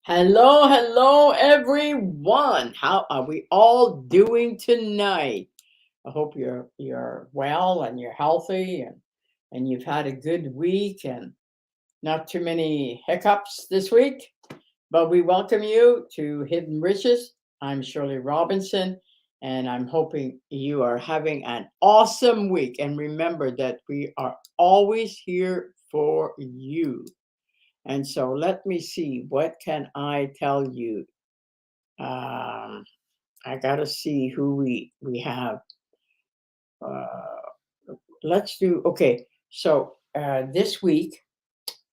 Hello, hello, everyone. How are we all doing tonight? I hope you're well and you're healthy and you've had a good week and not too many hiccups this week. But we welcome you to Hidden Riches. I'm Shirley Robinson, and I'm hoping you are having an awesome week. And remember that we are always here for you. And so let me see, what can I tell you? Um, I gotta see who we have. Uh, let's do okay. So this week,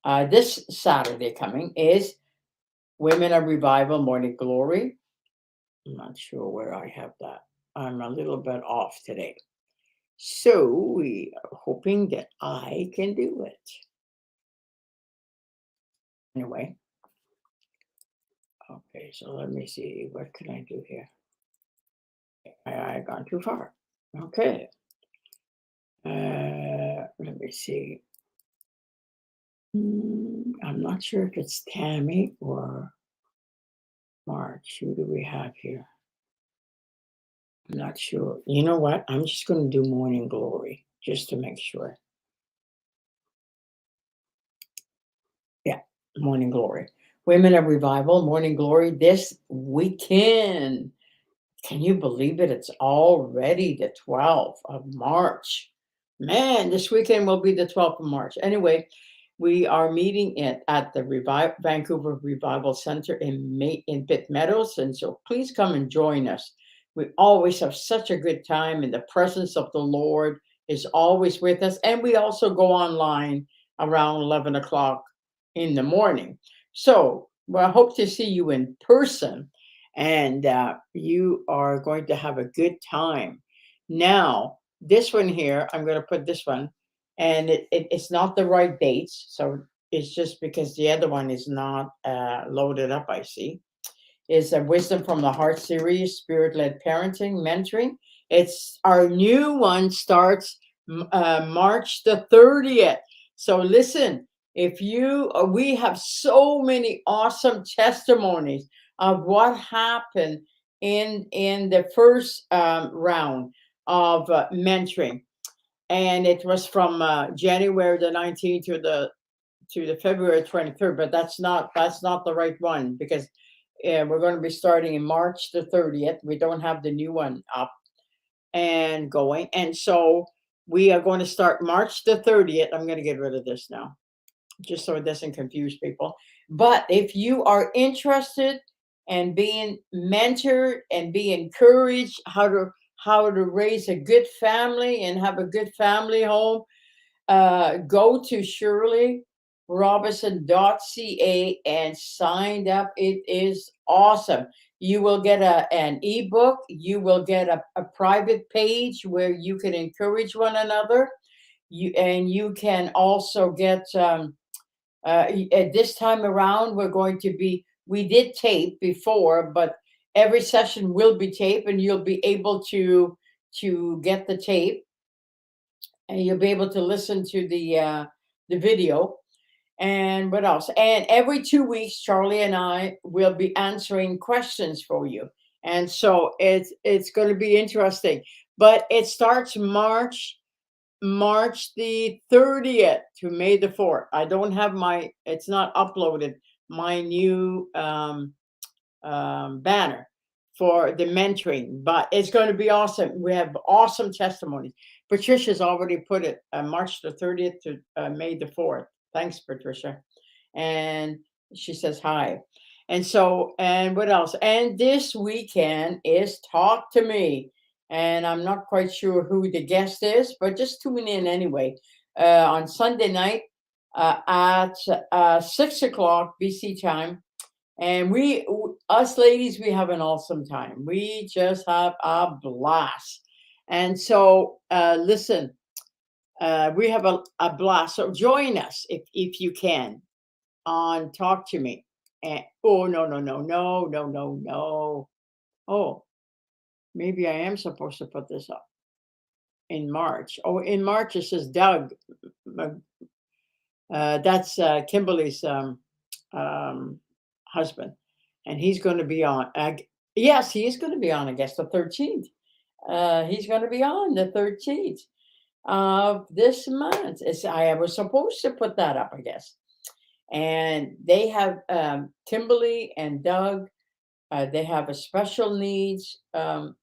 this Saturday coming is Women of Revival Morning Glory. I'm not sure where I have that. I'm a little bit off today. So we are hoping that I can do it. Anyway, okay, so let me see. What can I do here? I gone too far. Okay. Let me see. I'm not sure if it's Tammy or March. Who do we have here? I'm not sure. You know what? I'm just going to do Morning Glory just to make sure. Yeah, Morning Glory. Women of Revival, Morning Glory this weekend. Can you believe it? It's already the 12th of March. Man, this weekend will be the 12th of March. Anyway, we are meeting at the Vancouver Revival Center in Pitt Meadows. And so please come and join us. We always have such a good time, and the presence of the Lord is always with us. And we also go online around 11 o'clock in the morning. So well, I hope to see you in person, and you are going to have a good time. Now, this one here, I'm going to put this one, and it's not the right dates. So it's just because the other one is not loaded up, I see. Is a Wisdom from the Heart series, Spirit Led Parenting, Mentoring. It's our new one starts March the 30th. So listen, if you, we have so many awesome testimonies of what happened in the first round of mentoring, and it was from January the 19th to the February 23rd. But that's not the right one, because we're going to be starting in March the 30th. We don't have the new one up and going, and so we are going to start March the 30th. I'm going to get rid of this now, just so it doesn't confuse people. But if you are interested in being mentored and be encouraged how to raise a good family and have a good family home, go to shirleyrobinson.ca and sign up. It is awesome. You will get an ebook. You will get a private page where you can encourage one another. You can also get at this time around, we did tape before, but every session will be taped, and you'll be able to get the tape, and you'll be able to listen to the video. And what else? And every 2 weeks, Charlie and I will be answering questions for you. And so it's going to be interesting. But it starts March the 30th to May the 4th. I don't have it's not uploaded, my new banner for the mentoring, but it's going to be awesome. We have awesome testimonies. Patricia's already put it March the 30th to May the 4th. Thanks, Patricia. And she says hi. And so, and what else? And this weekend is Talk to Me. And I'm not quite sure who the guest is, but just tune in anyway. On Sunday night at 6 o'clock BC time. And us ladies, we have an awesome time. We just have a blast. And so, listen, we have a blast. So join us if you can on Talk to Me. And oh, no, no, no, no, no, no, no. Oh, maybe I am supposed to put this up in March. Oh, in March it says Doug. That's Kimberly's um, husband, and he's going to be on. Yes, he is going to be on. I guess the 13th. He's going to be on the 13th of this month. I was supposed to put that up, I guess. And they have Kimberly and Doug. They have a special needs a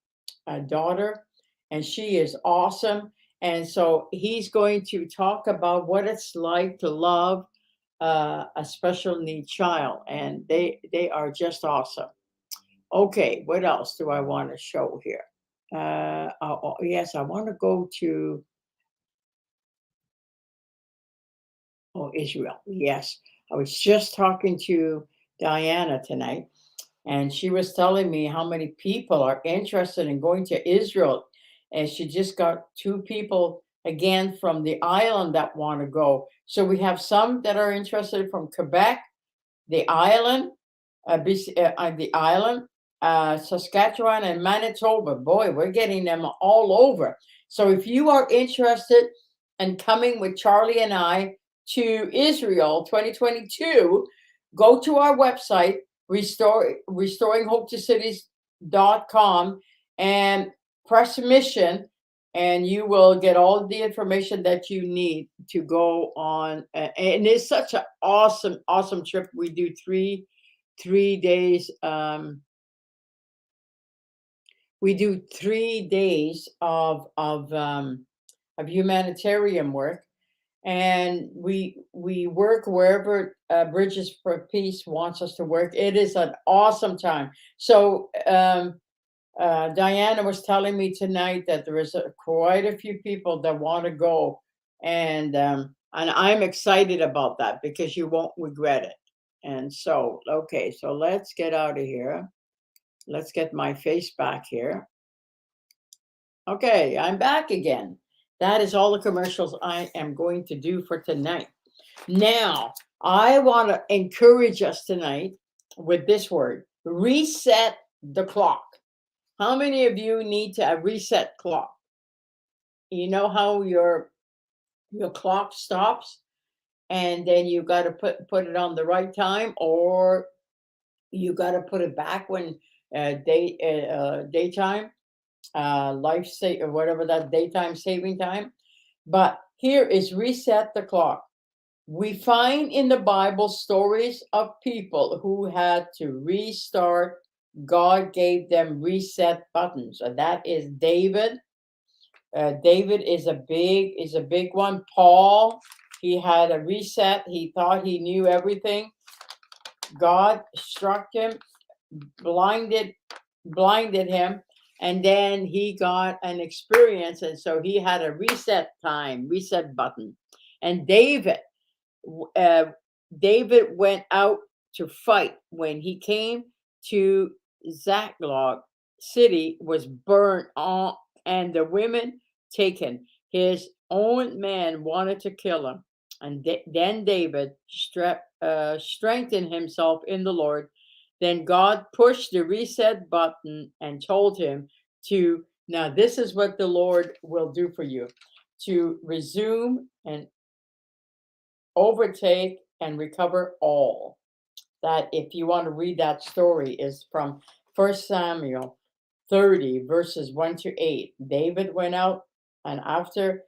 daughter, and she is awesome. And so he's going to talk about what it's like to love a special need child, and they are just awesome. Okay, what else do I want to show here? Yes, I want to go to Israel. Yes, I was just talking to Diana tonight, and she was telling me how many people are interested in going to Israel. And she just got two people again from the island that want to go. So we have some that are interested from Quebec, the island, the island, Saskatchewan, and Manitoba. Boy, we're getting them all over. So if you are interested in coming with Charlie and I to Israel 2022, go to our website, restoringhopetocities.com, and press mission, and you will get all the information that you need to go on. And it's such an awesome trip. We do three days. We do 3 days of humanitarian work, and we work wherever Bridges for Peace wants us to work. It is an awesome time. So Diana was telling me tonight that there is quite a few people that want to go, and I'm excited about that because you won't regret it. And so, okay, so let's get out of here. Let's get my face back here. Okay, I'm back again. That is all the commercials I am going to do for tonight. Now, I want to encourage us tonight with this word: reset the clock. How many of you need to reset clock? You know how your clock stops, and then you got to put it on the right time, or you got to put it back when daytime, or whatever that daytime saving time. But here is reset the clock. We find in the Bible stories of people who had to restart. God gave them reset buttons, and that is David. David is a big one. Paul, he had a reset. He thought he knew everything. God struck him, blinded him, and then he got an experience, and so he had a reset button. And David went out to fight. When he came to Ziklag, city was burned on, and the women taken. His own man wanted to kill him. And then David strengthened himself in the Lord. Then God pushed the reset button and told him to, now this is what the Lord will do for you, to resume and overtake and recover all. That, if you want to read that story, is from 1 Samuel 30, verses 1 to 8. David went out, and after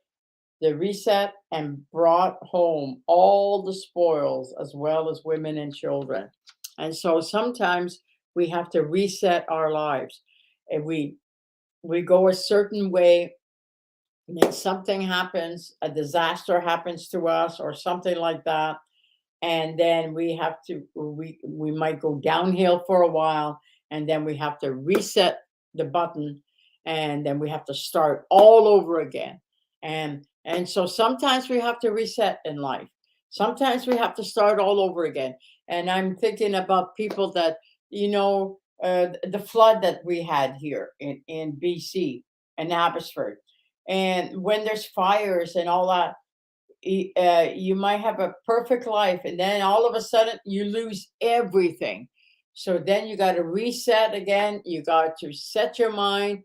the reset, and brought home all the spoils, as well as women and children. And so sometimes we have to reset our lives. And we go a certain way, and then something happens, a disaster happens to us or something like that, and then we might go downhill for a while, and then we have to reset the button, and then we have to start all over again. And so sometimes we have to reset in life. Sometimes we have to start all over again. And I'm thinking about people that, the flood that we had here in BC and Abbotsford. And when there's fires and all that, you might have a perfect life, and then all of a sudden you lose everything. So then you got to reset again. You got to set your mind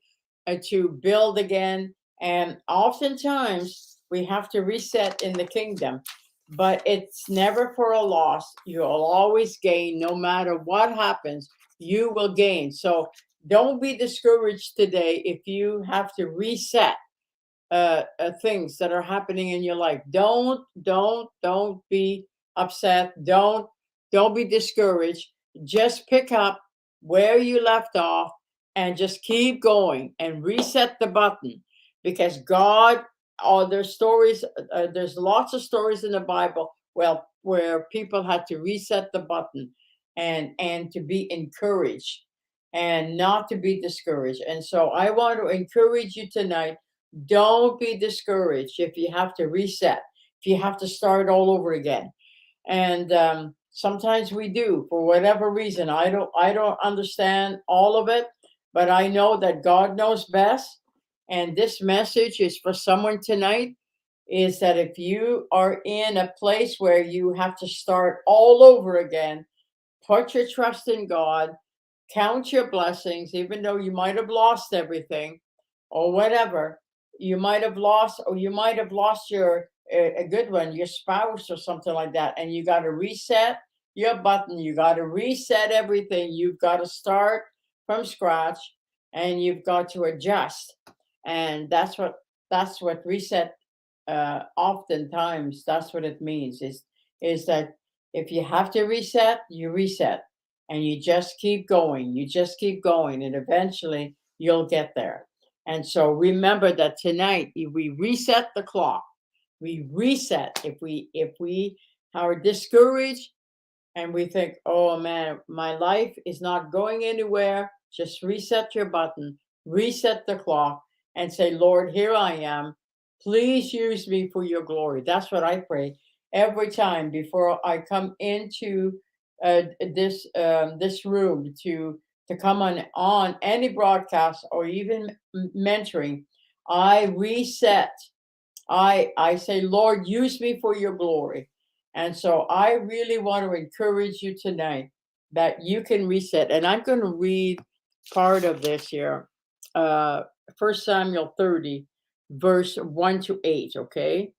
to build again. And oftentimes we have to reset in the kingdom. but it's never for a loss. You'll always gain. No matter what happens, you will gain. So don't be discouraged today if you have to reset things that are happening in your life. Don't be upset. Don't be discouraged. Just pick up where you left off and just keep going and reset the button, because God. Oh, there's stories. There's lots of stories in the Bible. Well, where people had to reset the button and to be encouraged and not to be discouraged. And so I want to encourage you tonight. Don't be discouraged if you have to reset, if you have to start all over again. And sometimes we do for whatever reason. I don't understand all of it, but I know that God knows best. And this message is for someone tonight, is that if you are in a place where you have to start all over again, put your trust in God, count your blessings, even though you might have lost everything or whatever. You might have lost, or you might have lost your a good one, your spouse or something like that, and you got to reset your button. You got to reset everything. You've got to start from scratch, and you've got to adjust. And that's what reset. Oftentimes, that's what it means. Is that if you have to reset, you reset, and you just keep going. You just keep going, and eventually you'll get there. And so remember that tonight we reset the clock. We reset. If we are discouraged and we think, oh man, my life is not going anywhere, just reset your button, reset the clock, and say, Lord, here I am. Please use me for your glory. That's what I pray every time before I come into this room to come on any broadcast or even mentoring. I reset. I say, Lord, use me for your glory. And so I really want to encourage you tonight that you can reset. And I'm going to read part of this here. Uh 1 Samuel 30, verse 1 to 8, okay?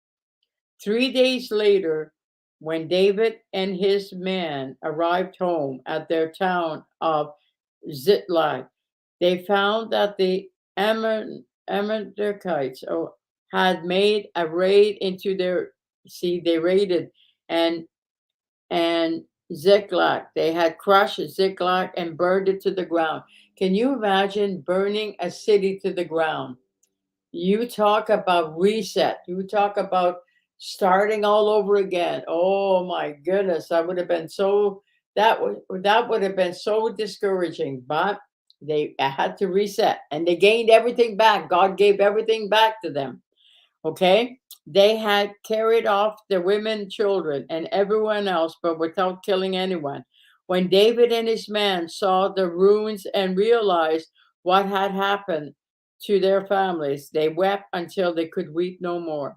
3 days later, when David and his men arrived home at their town of Ziklag, they found that the Amalekites had made a raid into their. See, they raided and and Ziklag. They had crushed Ziklag and burned it to the ground. Can you imagine burning a city to the ground? You talk about reset. You talk about starting all over again. Oh my goodness, that would have been so. That would have been so discouraging. But they had to reset, and they gained everything back. God gave everything back to them. Okay, they had carried off the women, children, and everyone else, but without killing anyone. When David and his men saw the ruins and realized what had happened to their families, they wept until they could weep no more.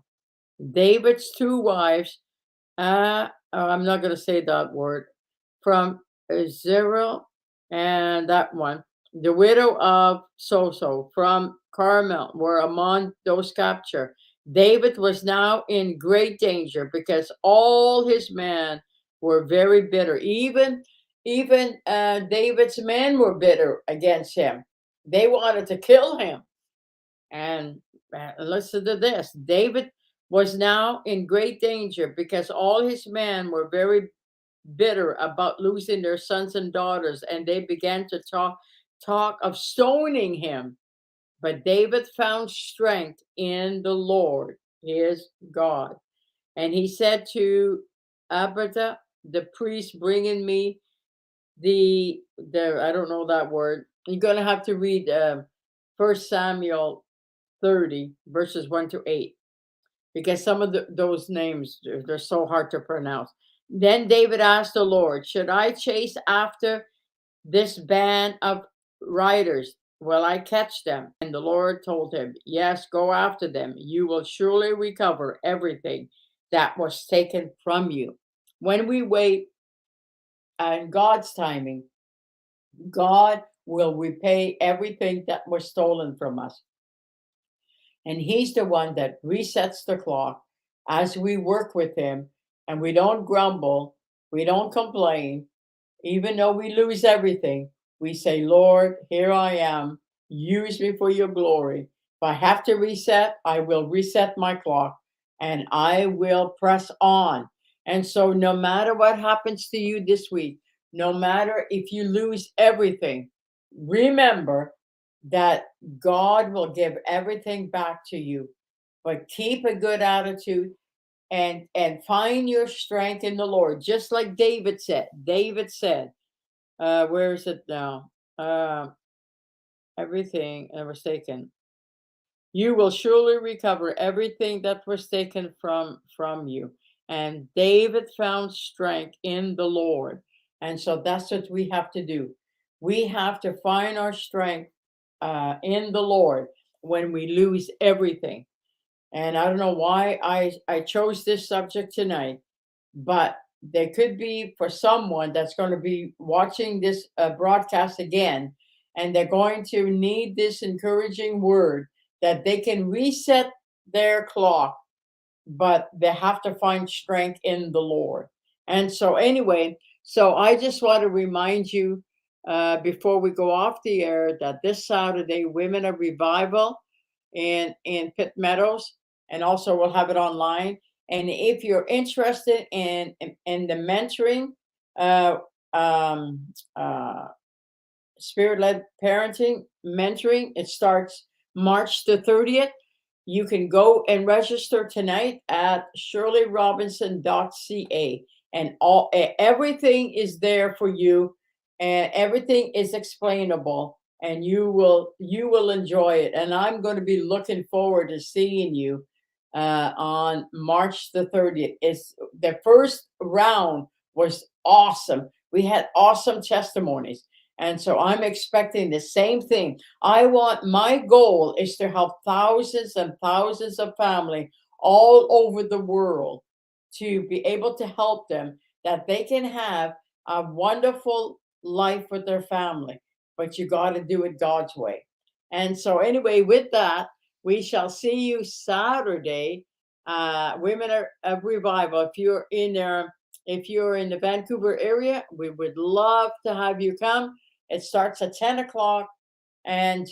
David's two wives, I'm not going to say that word, from Zerah, and that one, the widow of Soso from Carmel, were among those captured. David was now in great danger because all his men were very bitter. Even David's men were bitter against him. They wanted to kill him. And listen to this: David was now in great danger because all his men were very bitter about losing their sons and daughters, and they began to talk of stoning him. But David found strength in the Lord, his God. And he said to Abijah, the priest, bringing me the I don't know that word. You're gonna have to read 1 Samuel 30, verses 1 to 8, because some of those names, they're so hard to pronounce. Then David asked the Lord, should I chase after this band of riders? Will I catch them? And the Lord told him, yes, go after them. You will surely recover everything that was taken from you. When we wait on God's timing, God will repay everything that was stolen from us. And he's the one that resets the clock as we work with him. and we don't grumble, we don't complain, even though we lose everything, we say, Lord, here I am. Use me for your glory. If I have to reset, I will reset my clock and I will press on. And so, no matter what happens to you this week, no matter if you lose everything, remember that God will give everything back to you. But keep a good attitude and find your strength in the Lord, just like David said. David said, where is it now? Uh, everything that was taken. You will surely recover everything that was taken from you. And David found strength in the Lord. And so that's what we have to do. We have to find our strength in the Lord when we lose everything. And I don't know why I chose this subject tonight, but there could be for someone that's going to be watching this broadcast again, and they're going to need this encouraging word that they can reset their clock, but they have to find strength in the Lord. And so, anyway, so I just want to remind you before we go off the air that this Saturday, Women of Revival in Pitt Meadows, and also we'll have it online. And if you're interested in the mentoring, uh, um, uh, spirit-led parenting mentoring, it starts March the 30th. You can go and register tonight at shirleyrobinson.ca, and everything is there for you, and everything is explainable, and you will enjoy it. And I'm going to be looking forward to seeing you on March the 30th. It's the first round was awesome. We had awesome testimonies. And so I'm expecting the same thing. My goal is to help thousands and thousands of family all over the world to be able to help them that they can have a wonderful life with their family. But you got to do it God's way. And so, anyway, with that, we shall see you Saturday. Women of Revival. If you're in the Vancouver area, we would love to have you come. It starts at 10 o'clock, and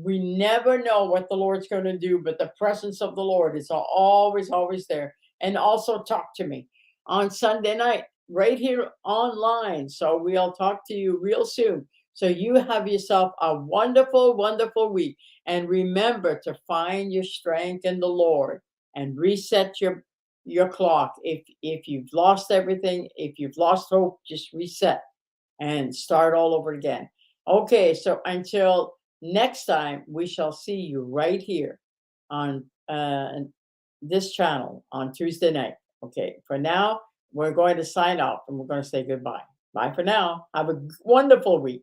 we never know what the Lord's going to do, but the presence of the Lord is always, always there. And also talk to me on Sunday night right here online. So we'll talk to you real soon. So you have yourself a wonderful, wonderful week. And remember to find your strength in the Lord and reset your clock. If you've lost everything, if you've lost hope, just reset and start all over again. Okay, so until next time, we shall see you right here on this channel on Tuesday night. Okay, for now, we're going to sign off and we're going to say goodbye. Bye for now. Have a wonderful week.